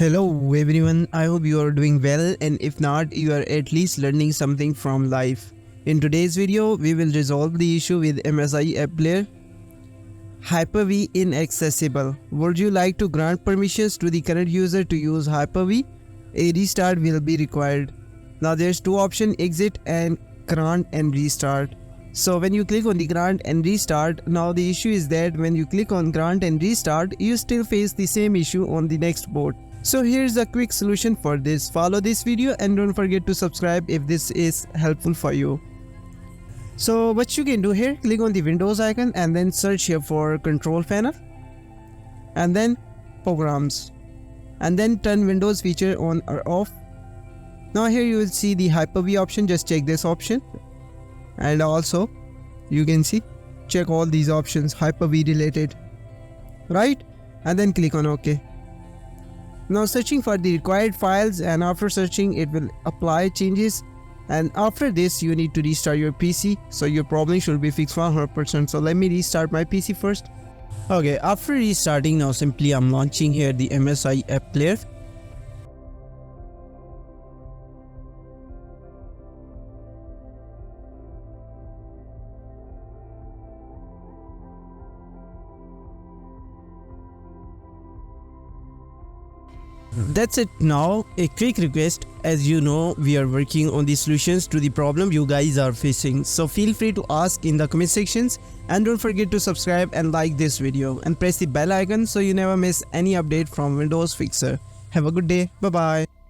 Hello everyone, I hope you are doing well, and if not, you are at least learning something from life. In today's video, we will resolve the issue with MSI App Player. Hyper-V inaccessible. Would you like to grant permissions to the current user to use Hyper-V? A restart will be required. Now there's two options, exit and grant and restart. So when you click on the grant and restart, now the issue is that when you click on grant and restart, you still face the same issue on the next boot. So here's a quick solution for this. Follow this video and don't forget to subscribe if this is helpful for you. So what you can do here, click on the Windows icon and then search here for Control Panel and then Programs and then turn Windows feature on or off. Now here you will see the Hyper-V option, just check this option, and also you can see check all these options Hyper-V related, right? And then click on OK. Now searching for the required files, and after searching it will apply changes, and after this you need to restart your PC, so your problem should be fixed 100%. So let me restart my PC first. Okay, after restarting, now simply I'm launching here the MSI App Player. That's it. Now a quick request, as you know we are working on the solutions to the problem you guys are facing, so feel free to ask in the comment sections, and don't forget to subscribe and like this video and press the bell icon so you never miss any update from Windows Fixer. Have a good day. Bye bye.